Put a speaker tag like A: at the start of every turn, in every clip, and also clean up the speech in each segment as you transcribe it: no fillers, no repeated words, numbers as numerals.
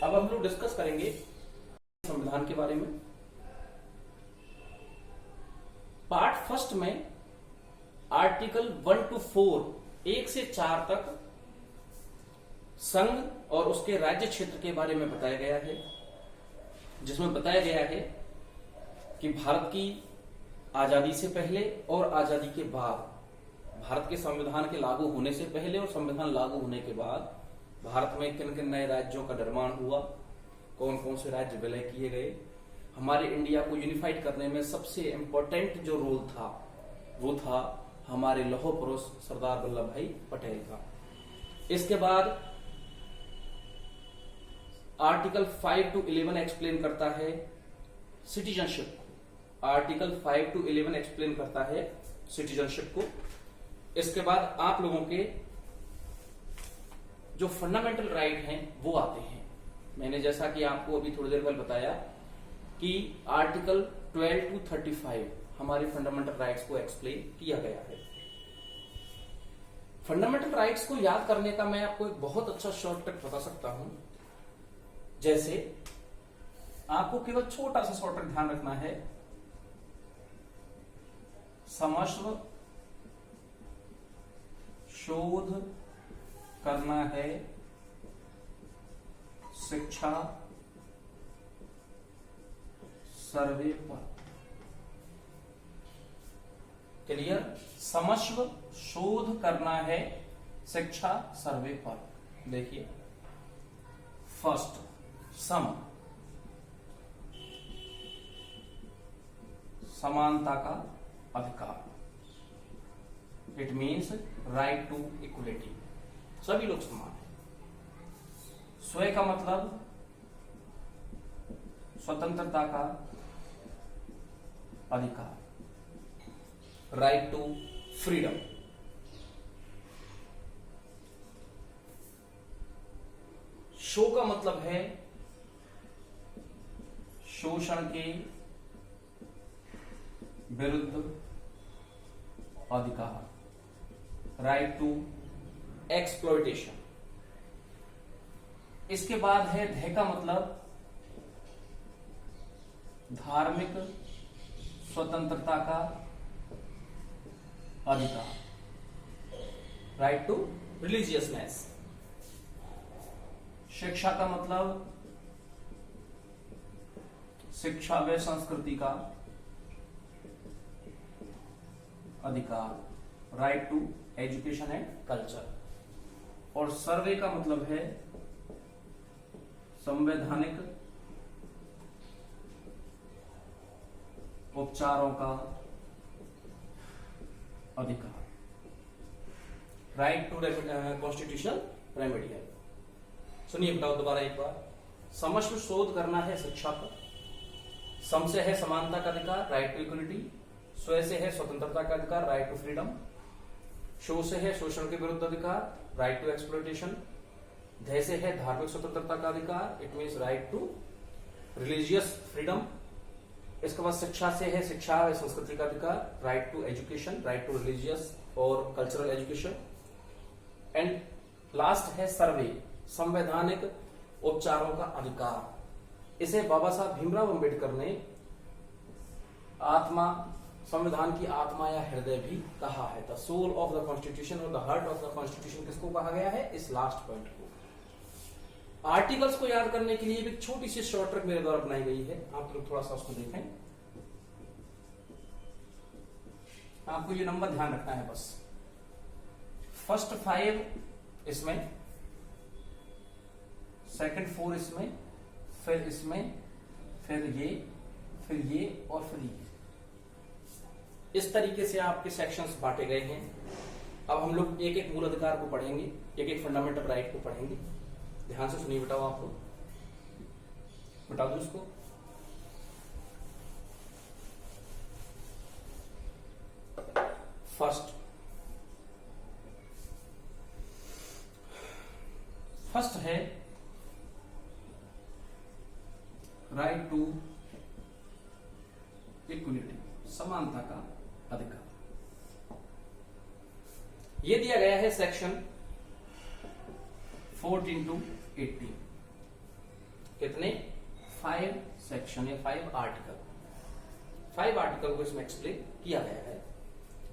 A: अब हम लोग डिस्कस करेंगे संविधान के बारे में। पार्ट फर्स्ट में आर्टिकल 1 to 4 1 से 4 तक संघ और उसके राज्य क्षेत्र के बारे में बताया गया है, जिसमें बताया गया है कि भारत की आजादी से पहले और आजादी के बाद, भारत के संविधान के लागू होने से पहले और संविधान लागू होने के बाद भारत में किन किन नए राज्यों का निर्माण हुआ, कौन कौन से राज्य विलय किए गए। हमारे इंडिया को यूनिफाइड करने में सबसे इंपॉर्टेंट जो रोल था वो था हमारे लौह पुरुष सरदार वल्लभ भाई पटेल का। इसके बाद आर्टिकल 5 to 11 एक्सप्लेन करता है सिटीजनशिप को। आर्टिकल 5 to 11 एक्सप्लेन करता है सिटीजनशिप को। इसके बाद आप लोगों के जो फंडामेंटल राइट हैं वो आते हैं। मैंने जैसा कि आपको अभी थोड़ी देर पहले बताया कि आर्टिकल 12 to 35 हमारे फंडामेंटल राइट्स को एक्सप्लेन किया गया है। फंडामेंटल राइट्स को याद करने का मैं आपको एक बहुत अच्छा शॉर्टकट बता सकता हूं। जैसे आपको केवल छोटा सा शॉर्टकट ध्यान रखना है, समस्व शोध करना है शिक्षा सर्वे पर। क्लियर? समस्व शोध करना है शिक्षा सर्वे पर। देखिए, फर्स्ट सम, समानता का अधिकार, it means right to equality, सभी लोग समान हैं। स्वयं का मतलब स्वतंत्रता का अधिकार, राइट टू फ्रीडम। शो का मतलब है शोषण के विरुद्ध अधिकार, राइट टू एक्सप्लॉयटेशन। इसके बाद है ध का मतलब धार्मिक स्वतंत्रता का अधिकार, राइट टू रिलीजियसनेस। शिक्षा का मतलब शिक्षा व संस्कृति का अधिकार, right to education and culture. और सर्वे का मतलब है संवैधानिक उपचारों का अधिकार, राइट टू कॉन्स्टिट्यूशनल रेमेडियल। सुनिए, बताओ दोबारा एक बार। समस्व शोध करना है शिक्षा पर, सम से है समानता का अधिकार, राइट टू इक्वलिटी, स्व से है स्वतंत्रता का अधिकार, राइट टू फ्रीडम, शो से है शोषण के विरुद्ध अधिकार, राइट टू एक्सप्लॉयटेशन, ध से है धार्मिक स्वतंत्रता का अधिकार, it means right to religious freedom. इसके बाद शिक्षा से है शिक्षा व संस्कृति का अधिकार, right to education, right to religious और कल्चरल एजुकेशन। एंड लास्ट है सर्वे, संवैधानिक उपचारों का अधिकार। इसे बाबा साहब भीमराव अंबेडकर ने आत्मा, संविधान की आत्मा या हृदय भी कहा है। The soul of the constitution और the heart of the constitution किसको कहा गया है? इस लास्ट पॉइंट को। आर्टिकल्स को याद करने के लिए भी छोटी सी शॉर्ट ट्रिक मेरे द्वारा बनाई गई है, आप लोग थोड़ा सा उसको देखें। आपको ये नंबर ध्यान रखना है बस। फर्स्ट 5 इसमें, सेकंड 4 इसमें, फिर इसमें, फिर ये और फिर ये। इस तरीके से आपके सेक्शंस बांटे गए हैं। अब हम लोग एक एक मूल अधिकार को पढ़ेंगे, एक एक फंडामेंटल राइट को पढ़ेंगे। ध्यान से सुनिए, बताओ आप लोग, बता दो इसको। फर्स्ट है राइट टू इक्वलिटी, समानता का अधिकार। यह दिया गया है सेक्शन 14 to 18। सेक्शन या 5 आर्टिकल, 5 आर्टिकल को इसमें एक्सप्लेन किया गया है।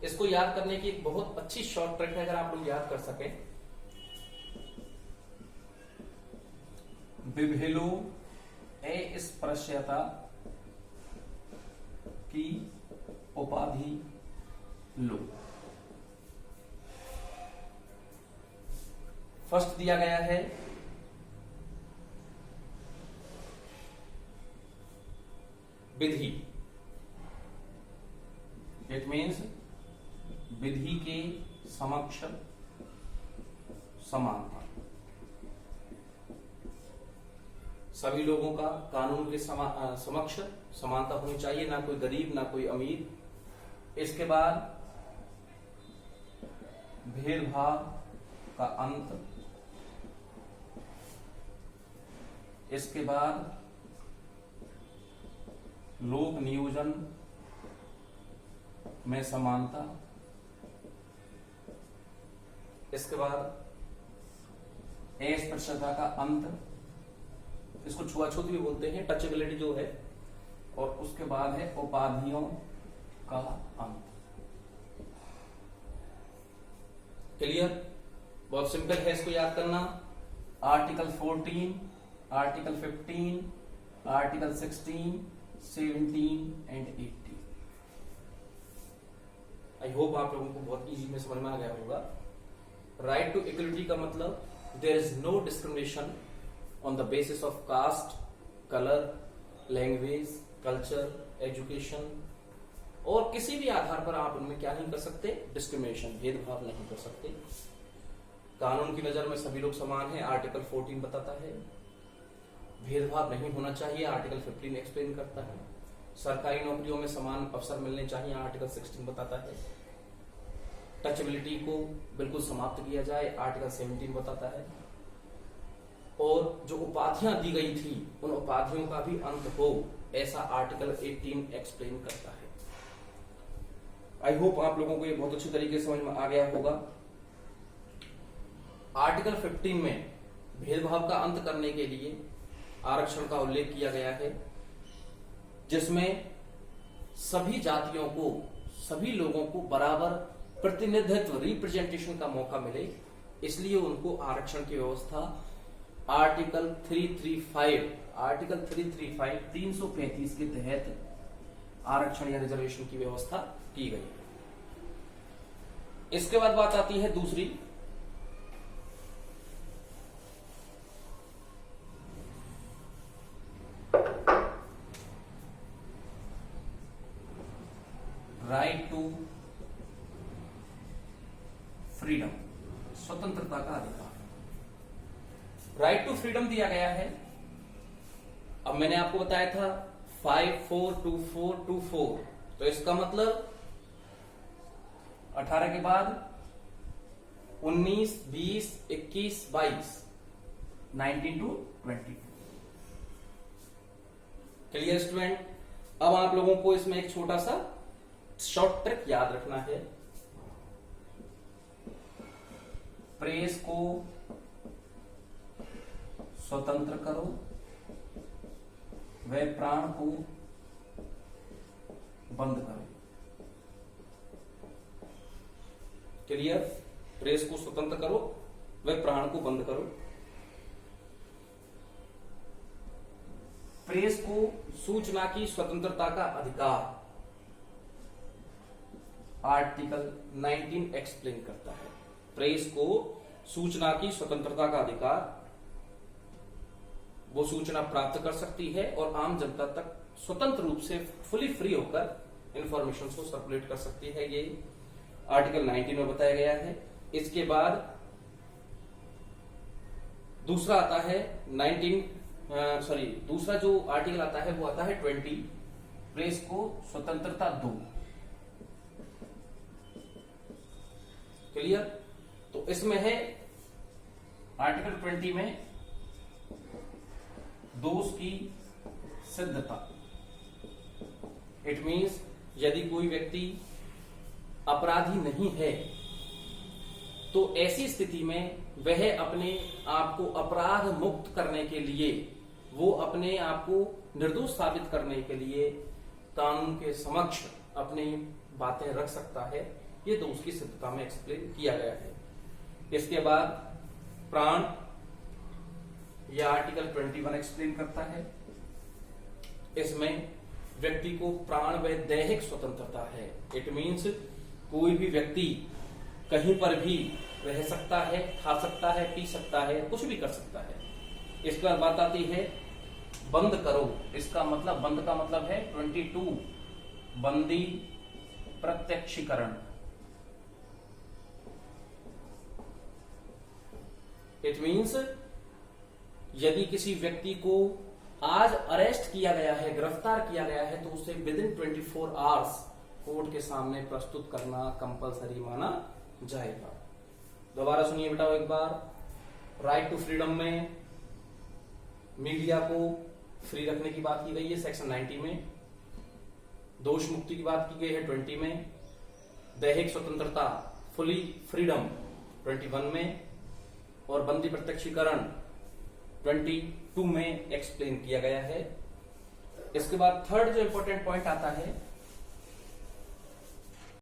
A: इसको याद करने की एक बहुत अच्छी शॉर्ट ट्रिक है, अगर आप लोग याद कर सकें। विभिलो अस्पृश्यता की उपाधि लो। फर्स्ट दिया गया है विधि, इट मीन्स विधि के समक्ष समानता। सभी लोगों का कानून के समक्ष समानता होनी चाहिए, ना कोई गरीब ना कोई अमीर। इसके बाद भेदभाव का अंत। इसके बाद लोक नियोजन में समानता। इसके बाद अस्पृश्यता का अंत, इसको छुआछूत भी बोलते हैं, टचेबिलिटी जो है। और उसके बाद है उपाधियों का अंत। क्लियर? बहुत सिंपल है इसको याद करना। Article 14, article 15, article 16, 17 and 18। I hope आप लोगों को बहुत इजी में समझ में आ गया होगा। राइट टू इक्वलिटी का मतलब there is no discrimination on the basis of caste, colour, language, culture, education, और किसी भी आधार पर आप उनमें क्या नहीं कर सकते, डिस्क्रिमिनेशन, भेदभाव नहीं कर सकते। कानून की नजर में सभी लोग समान हैं, आर्टिकल 14 बताता है। भेदभाव नहीं होना चाहिए, आर्टिकल 15 एक्सप्लेन करता है। सरकारी नौकरियों में समान अवसर मिलने चाहिए, आर्टिकल 16 बताता है। टचेबिलिटी को बिल्कुल समाप्त किया जाए, आर्टिकल 17 बताता है। और जो उपाधियां दी गई थी उन उपाधियों का भी अंत हो, ऐसा आर्टिकल 18 एक्सप्लेन करता है। आई होप आप लोगों को ये बहुत अच्छी तरीके से समझ में आ गया होगा। आर्टिकल 15 में भेदभाव का अंत करने के लिए आरक्षण का उल्लेख किया गया है, जिसमें सभी जातियों को, सभी लोगों को बराबर प्रतिनिधित्व, रिप्रेजेंटेशन का मौका मिले, इसलिए उनको आरक्षण की व्यवस्था आर्टिकल 335 335 के तहत आरक्षण या रिजर्वेशन की व्यवस्था की गई है। इसके बाद बात आती है दूसरी, राइट टू फ्रीडम, स्वतंत्रता का अधिकार। राइट टू फ्रीडम दिया गया है। अब मैंने आपको बताया था 542424, तो इसका मतलब 18 के बाद 19, 20, 21, 22, 19 to 22। Clear student? अब आप लोगों को इसमें एक छोटा सा शॉर्ट ट्रिक याद रखना है। प्रेस को स्वतंत्र करो, व प्राण को बंद करो। क्लियर? प्रेस को स्वतंत्र करो, व प्राण को बंद करो। प्रेस को सूचना की स्वतंत्रता का अधिकार आर्टिकल 19 एक्सप्लेन करता है। प्रेस को सूचना की स्वतंत्रता का अधिकार, वो सूचना प्राप्त कर सकती है और आम जनता तक स्वतंत्र रूप से फुली फ्री होकर इंफॉर्मेशन को सर्कुलेट कर सकती है। ये आर्टिकल 19 में बताया गया है। इसके बाद दूसरा आता है दूसरा जो आर्टिकल आता है वो आता है 20, प्रेस को स्वतंत्रता दो। क्लियर? तो इसमें है आर्टिकल 20 में दोष की सिद्धता। इट मीन्स यदि कोई व्यक्ति अपराधी नहीं है तो ऐसी स्थिति में वह अपने आप को अपराध मुक्त करने के लिए वो अपने आप को निर्दोष साबित करने के लिए कानून के समक्ष अपनी बातें रख सकता है, ये दोष की सिद्धता में एक्सप्लेन किया गया है। इसके बाद प्राण, यह आर्टिकल 21 एक्सप्लेन करता है। इसमें व्यक्ति को प्राण व दैहिक स्वतंत्रता है। इट मीन्स कोई भी व्यक्ति कहीं पर भी रह सकता है, खा सकता है, पी सकता है, कुछ भी कर सकता है। इसके बाद बात आती है बंद करो। इसका मतलब, बंद का मतलब है 22 बंदी प्रत्यक्षीकरण। इट मीन्स यदि किसी व्यक्ति को आज अरेस्ट किया गया है, गिरफ्तार किया गया है, तो उसे विद इन 24 आवर्स कोर्ट के सामने प्रस्तुत करना कंपलसरी माना जाएगा। दोबारा सुनिए बेटा एक बार। राइट टू फ्रीडम में मीडिया को फ्री रखने की बात की गई है सेक्शन 90 में, दोष मुक्ति की बात की गई है 20 में, दैहिक स्वतंत्रता फुली फ्रीडम 21 में, और बंदी प्रत्यक्षीकरण 22 में एक्सप्लेन किया गया है। इसके बाद थर्ड जो इंपॉर्टेंट पॉइंट आता है